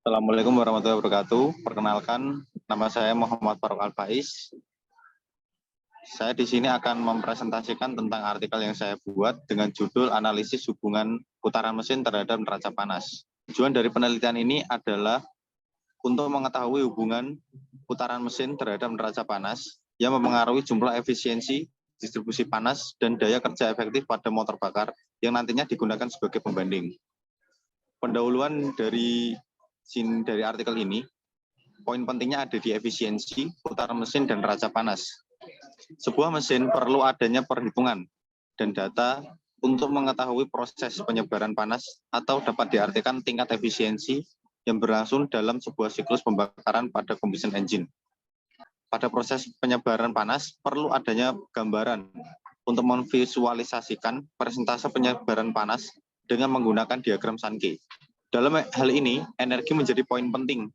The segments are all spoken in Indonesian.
Assalamualaikum warahmatullahi wabarakatuh. Perkenalkan, nama saya Muhammad Faruk Al-Faiz. Saya di sini akan mempresentasikan tentang artikel yang saya buat dengan judul Analisis Hubungan Putaran Mesin terhadap Neraca Panas. Tujuan dari penelitian ini adalah untuk mengetahui hubungan putaran mesin terhadap neraca panas yang mempengaruhi jumlah efisiensi, distribusi panas, dan daya kerja efektif pada motor bakar yang nantinya digunakan sebagai pembanding. Pendahuluan dari artikel ini, poin pentingnya ada di efisiensi, putaran mesin, dan neraca panas. Sebuah mesin perlu adanya perhitungan dan data untuk mengetahui proses penyebaran panas atau dapat diartikan tingkat efisiensi yang berlangsung dalam sebuah siklus pembakaran pada combustion engine. Pada proses penyebaran panas, perlu adanya gambaran untuk memvisualisasikan persentase penyebaran panas dengan menggunakan diagram Sankey. Dalam hal ini, energi menjadi poin penting,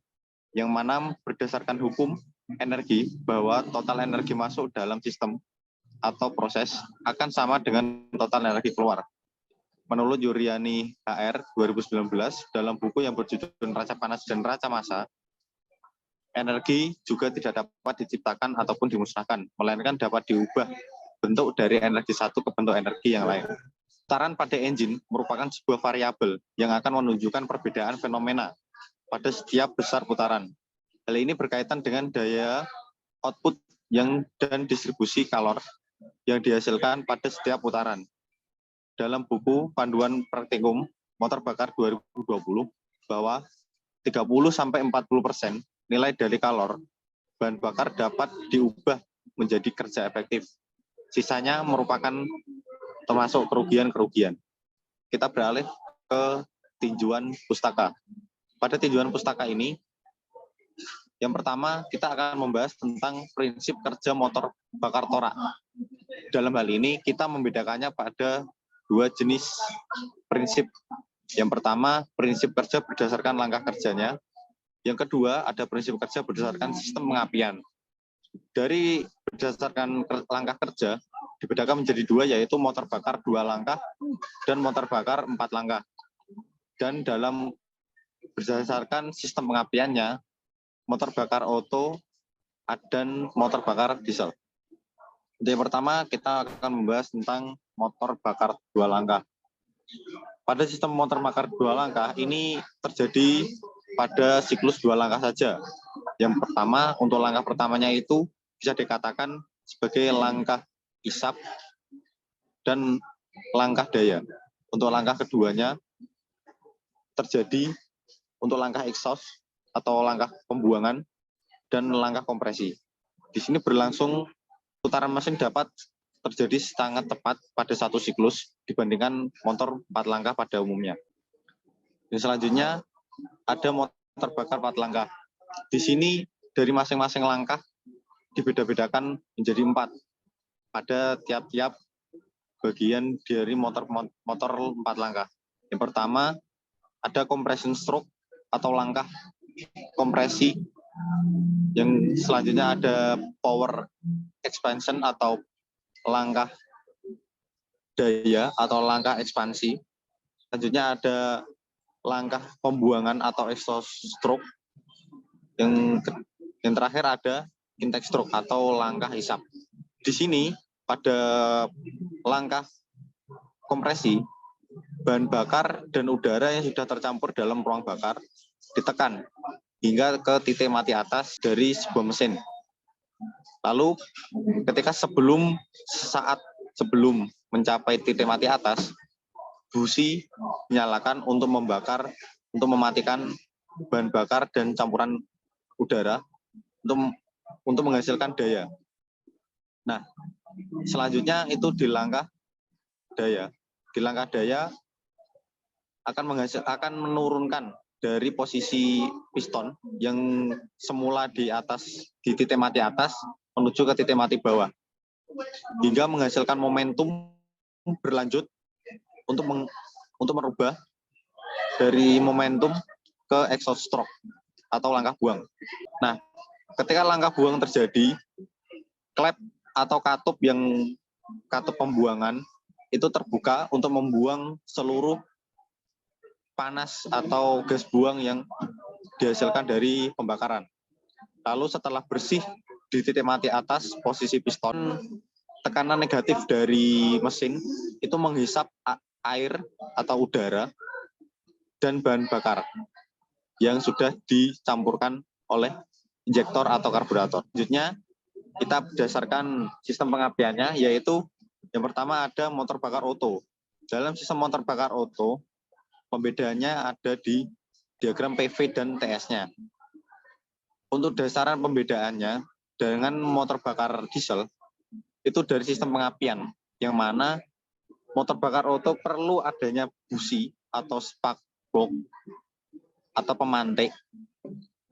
yang mana berdasarkan hukum energi bahwa total energi masuk dalam sistem atau proses akan sama dengan total energi keluar. Menurut Yuryani HR 2019 dalam buku yang berjudul Neraca Panas dan Neraca Massa, energi juga tidak dapat diciptakan ataupun dimusnahkan, melainkan dapat diubah bentuk dari energi satu ke bentuk energi yang lain. Putaran pada engine merupakan sebuah variabel yang akan menunjukkan perbedaan fenomena pada setiap besar putaran. Hal ini berkaitan dengan daya output dan distribusi kalor yang dihasilkan pada setiap putaran. Dalam buku Panduan Praktikum Motor Bakar 2020 bahwa 30-40% nilai dari kalor bahan bakar dapat diubah menjadi kerja efektif. Sisanya merupakan termasuk kerugian-kerugian. Kita beralih ke tinjuan pustaka. Pada tinjuan pustaka ini, yang pertama kita akan membahas tentang prinsip kerja motor bakar torak. Dalam hal ini kita membedakannya pada dua jenis prinsip. Yang pertama, prinsip kerja berdasarkan langkah kerjanya. Yang kedua, ada prinsip kerja berdasarkan sistem pengapian. Dari berdasarkan langkah kerja, dibedakan menjadi dua, yaitu motor bakar 2 langkah dan motor bakar 4 langkah. Dan dalam berdasarkan sistem pengapiannya, motor bakar oto dan motor bakar diesel. Yang pertama, kita akan membahas tentang motor bakar 2 langkah. Pada sistem motor bakar 2 langkah, ini terjadi pada siklus 2 langkah saja. Yang pertama, untuk langkah pertamanya itu bisa dikatakan sebagai langkah isap dan langkah daya. Untuk langkah keduanya terjadi untuk langkah exhaust atau langkah pembuangan dan langkah kompresi. Di sini berlangsung putaran mesin dapat terjadi sangat tepat pada satu siklus dibandingkan motor 4 langkah pada umumnya. Dan selanjutnya ada motor bakar 4 langkah. Di sini dari masing-masing langkah dibeda-bedakan menjadi 4 pada tiap-tiap bagian dari motor 4 langkah. Yang pertama ada compression stroke atau langkah kompresi. Yang selanjutnya ada power expansion atau langkah daya atau langkah ekspansi. Selanjutnya ada langkah pembuangan atau exhaust stroke. Yang terakhir ada intake stroke atau langkah isap. Di sini pada langkah kompresi, bahan bakar dan udara yang sudah tercampur dalam ruang bakar ditekan hingga ke titik mati atas dari sebuah mesin. Lalu ketika saat sebelum mencapai titik mati atas, busi dinyalakan untuk mematikan bahan bakar dan campuran udara untuk menghasilkan daya. Nah, selanjutnya itu di langkah daya. Di langkah daya akan menurunkan dari posisi piston yang semula di titik mati atas menuju ke titik mati bawah, hingga menghasilkan momentum berlanjut untuk merubah dari momentum ke exhaust stroke atau langkah buang. Nah, ketika langkah buang terjadi, klep atau katup pembuangan itu terbuka untuk membuang seluruh panas atau gas buang yang dihasilkan dari pembakaran. Lalu setelah bersih di titik mati atas posisi piston, tekanan negatif dari mesin itu menghisap air atau udara dan bahan bakar yang sudah dicampurkan oleh injektor atau karburator. Selanjutnya kita berdasarkan sistem pengapiannya, yaitu yang pertama ada motor bakar oto. Dalam sistem motor bakar oto, pembedaannya ada di diagram PV dan TS-nya. Untuk dasaran pembedaannya dengan motor bakar diesel, itu dari sistem pengapian, yang mana motor bakar oto perlu adanya busi atau spark plug atau pemantik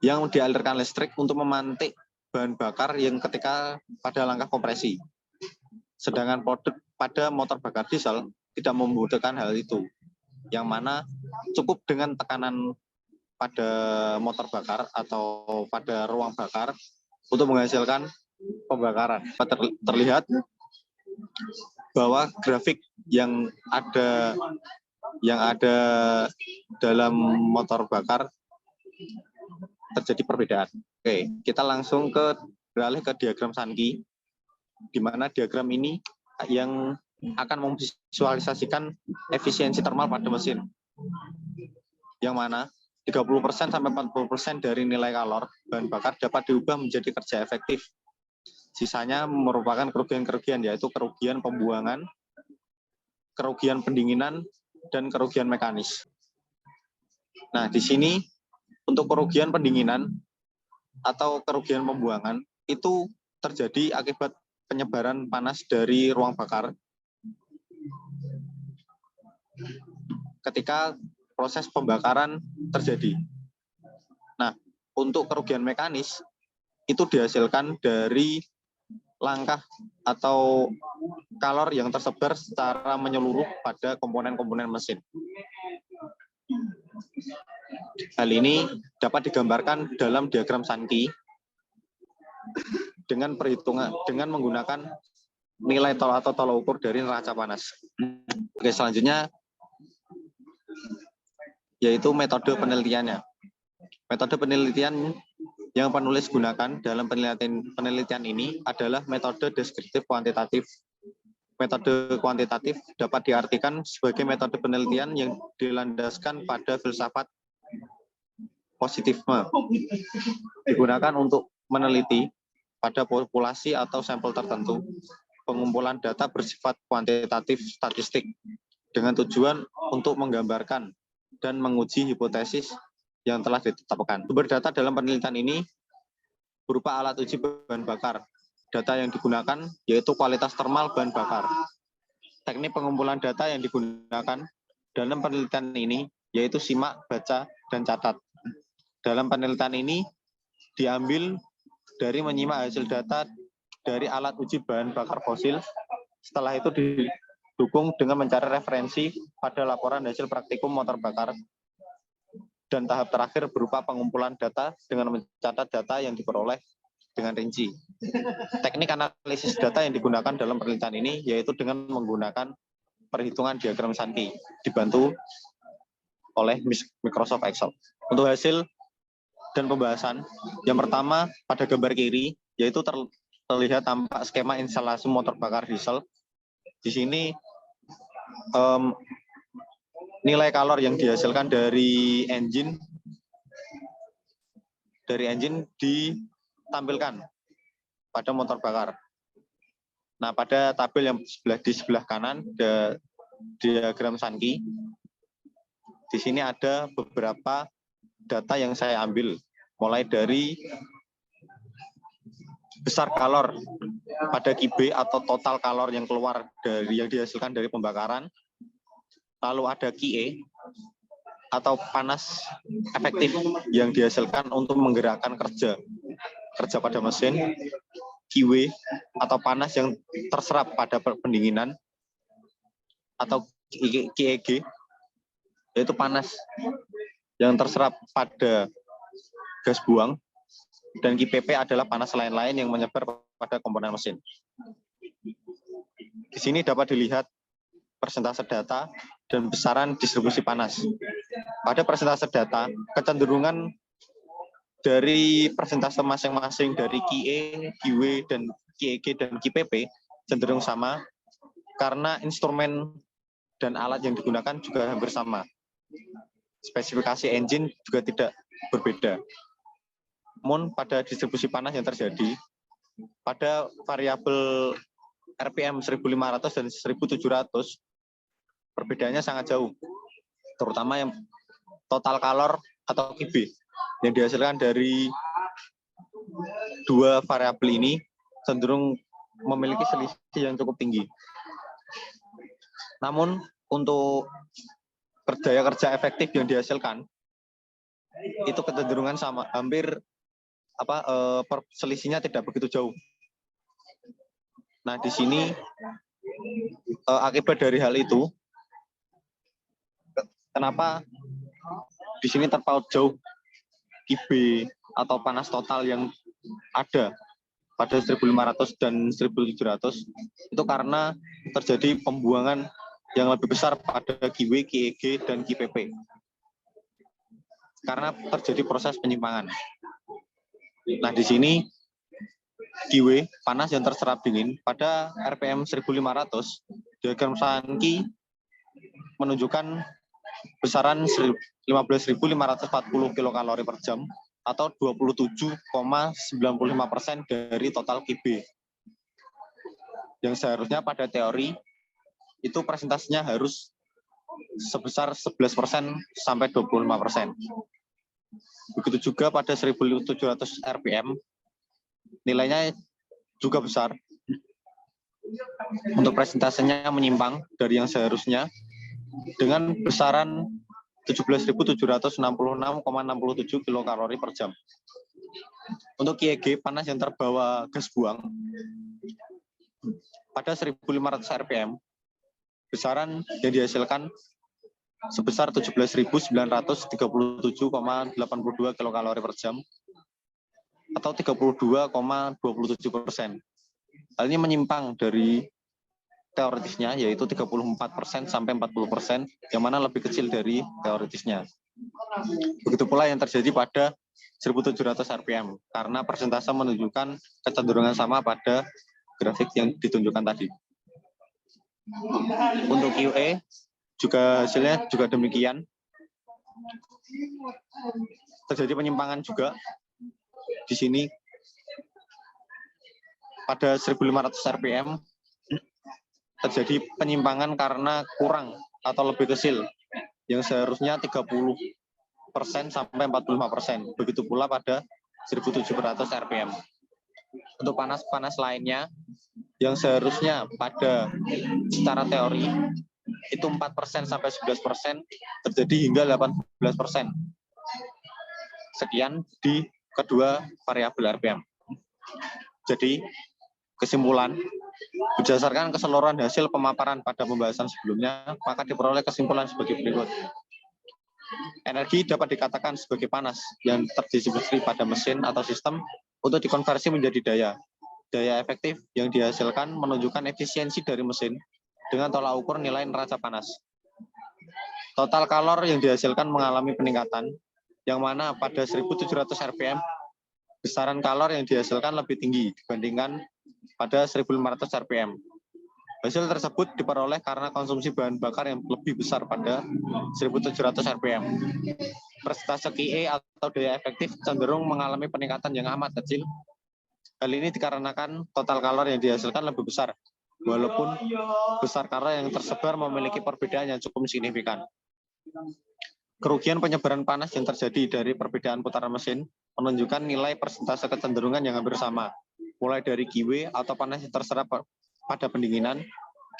yang dialirkan listrik untuk memantik bahan bakar yang ketika pada langkah kompresi. Sedangkan pada motor bakar diesel tidak membutuhkan hal itu, yang mana cukup dengan tekanan pada motor bakar atau pada ruang bakar untuk menghasilkan pembakaran. Terlihat bahwa grafik yang ada dalam motor bakar terjadi perbedaan. Oke, kita langsung beralih ke diagram Sankey, di mana diagram ini yang akan memvisualisasikan efisiensi termal pada mesin, yang mana 30% sampai 40% dari nilai kalor bahan bakar dapat diubah menjadi kerja efektif. Sisanya merupakan kerugian-kerugian, yaitu kerugian pembuangan, kerugian pendinginan, dan kerugian mekanis. Nah, di sini untuk kerugian pendinginan atau kerugian pembuangan itu terjadi akibat penyebaran panas dari ruang bakar ketika proses pembakaran terjadi. Nah, untuk kerugian mekanis itu dihasilkan dari langkah atau kalor yang tersebar secara menyeluruh pada komponen-komponen mesin. Hal ini dapat digambarkan dalam diagram Sankey dengan menggunakan nilai atau tolak ukur dari neraca panas. Oke, selanjutnya yaitu metode penelitiannya. Metode penelitian yang penulis gunakan dalam penelitian ini adalah metode deskriptif kuantitatif. Metode kuantitatif dapat diartikan sebagai metode penelitian yang dilandaskan pada filsafat positifisme. Digunakan untuk meneliti pada populasi atau sampel tertentu pengumpulan data bersifat kuantitatif statistik dengan tujuan untuk menggambarkan dan menguji hipotesis yang telah ditetapkan. Sumber data dalam penelitian ini berupa alat uji bahan bakar. Data yang digunakan yaitu kualitas termal bahan bakar. Teknik pengumpulan data yang digunakan dalam penelitian ini yaitu simak, baca, dan catat. Dalam penelitian ini diambil dari menyimak hasil data dari alat uji bahan bakar fosil. Setelah itu didukung dengan mencari referensi pada laporan hasil praktikum motor bakar. Dan tahap terakhir berupa pengumpulan data dengan mencatat data yang diperoleh dengan rinci. Teknik analisis data yang digunakan dalam penelitian ini yaitu dengan menggunakan perhitungan diagram Sankey, dibantu oleh Microsoft Excel. Untuk hasil dan pembahasan, yang pertama pada gambar kiri, yaitu terlihat tampak skema instalasi motor bakar diesel. Di sini nilai kalor yang dihasilkan dari engine ditampilkan pada motor bakar. Nah, pada tabel yang di sebelah kanan diagram Sankey, di sini ada beberapa data yang saya ambil, mulai dari besar kalor pada QB atau total kalor yang keluar yang dihasilkan dari pembakaran. Lalu ada QE atau panas efektif yang dihasilkan untuk menggerakkan kerja pada mesin. QW atau panas yang terserap pada pendinginan, atau QEG yaitu panas yang terserap pada gas buang, dan QPP adalah panas lain-lain yang menyebar pada komponen mesin. Di sini dapat dilihat persentase data dan besaran distribusi panas. Pada persentase data, kecenderungan dari persentase masing-masing dari QE, QW, dan QEG dan QPP cenderung sama karena instrumen dan alat yang digunakan juga hampir sama. Spesifikasi engine juga tidak berbeda. Namun pada distribusi panas yang terjadi, pada variabel RPM 1500 dan 1700, perbedaannya sangat jauh, terutama yang total kalor atau QB yang dihasilkan dari dua variabel ini cenderung memiliki selisih yang cukup tinggi. Namun untuk daya kerja efektif yang dihasilkan itu kecenderungan sama, hampir selisihnya tidak begitu jauh. Nah, di sini akibat dari hal itu, kenapa di sini terpaut jauh QB atau panas total yang ada pada 1500 dan 1700 itu karena terjadi pembuangan yang lebih besar pada QW, QEG, dan QPP karena terjadi proses penyimpangan. Nah, di sini QW, panas yang terserap dingin, pada RPM 1500, diagram Sankey menunjukkan besaran 15.540 kilokalori per jam atau 27,95% dari total QB. Yang seharusnya pada teori itu presentasinya harus sebesar 11% sampai 25%. Begitu juga pada 1700 RPM, nilainya juga besar. Untuk presentasinya menyimpang dari yang seharusnya dengan besaran 17.766,67 kilokalori per jam. Untuk QEG, panas yang terbawa gas buang, pada 1.500 RPM, besaran yang dihasilkan sebesar 17.937,82 kilokalori per jam atau 32,27%. Hal ini menyimpang dari teoritisnya, yaitu 34% sampai 40%, yang mana lebih kecil dari teoritisnya. Begitu pula yang terjadi pada 1700 RPM, karena persentase menunjukkan kecenderungan sama pada grafik yang ditunjukkan tadi. Untuk QE, juga hasilnya juga demikian. Terjadi penyimpangan juga di sini. Pada 1500 RPM, terjadi penyimpangan karena kurang atau lebih kecil, yang seharusnya 30% sampai 45%. Begitu pula pada 1700 RPM. Untuk panas-panas lainnya, yang seharusnya pada secara teori itu 4% sampai 11%, terjadi hingga 18%. Sekian di kedua variabel RPM. Jadi, kesimpulan, berdasarkan keseluruhan hasil pemaparan pada pembahasan sebelumnya, maka diperoleh kesimpulan sebagai berikut. Energi dapat dikatakan sebagai panas yang terdistribusi pada mesin atau sistem untuk dikonversi menjadi daya. Daya efektif yang dihasilkan menunjukkan efisiensi dari mesin dengan tolak ukur nilai neraca panas. Total kalor yang dihasilkan mengalami peningkatan, yang mana pada 1700 RPM, besaran kalor yang dihasilkan lebih tinggi dibandingkan pada 1500 RPM. Hasil tersebut diperoleh karena konsumsi bahan bakar yang lebih besar pada 1700 RPM. Persentase QE atau daya efektif cenderung mengalami peningkatan yang amat kecil. Hal ini dikarenakan total kalor yang dihasilkan lebih besar, walaupun besar kalor yang tersebar memiliki perbedaan yang cukup signifikan. Kerugian penyebaran panas yang terjadi dari perbedaan putaran mesin menunjukkan nilai persentase kecenderungan yang hampir sama, mulai dari QW atau panas yang terserap pada pendinginan,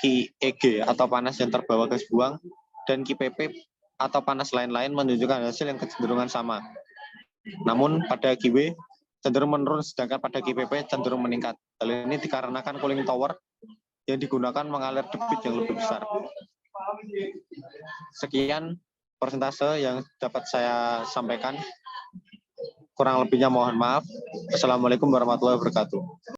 QEG atau panas yang terbawa gas buang, dan QPP atau panas lain-lain menunjukkan hasil yang kecenderungan sama. Namun pada QW cenderung menurun, sedangkan pada QPP cenderung meningkat. Hal ini dikarenakan cooling tower yang digunakan mengalir debit yang lebih besar. Sekian persentase yang dapat saya sampaikan. Kurang lebihnya mohon maaf. Assalamualaikum warahmatullahi wabarakatuh.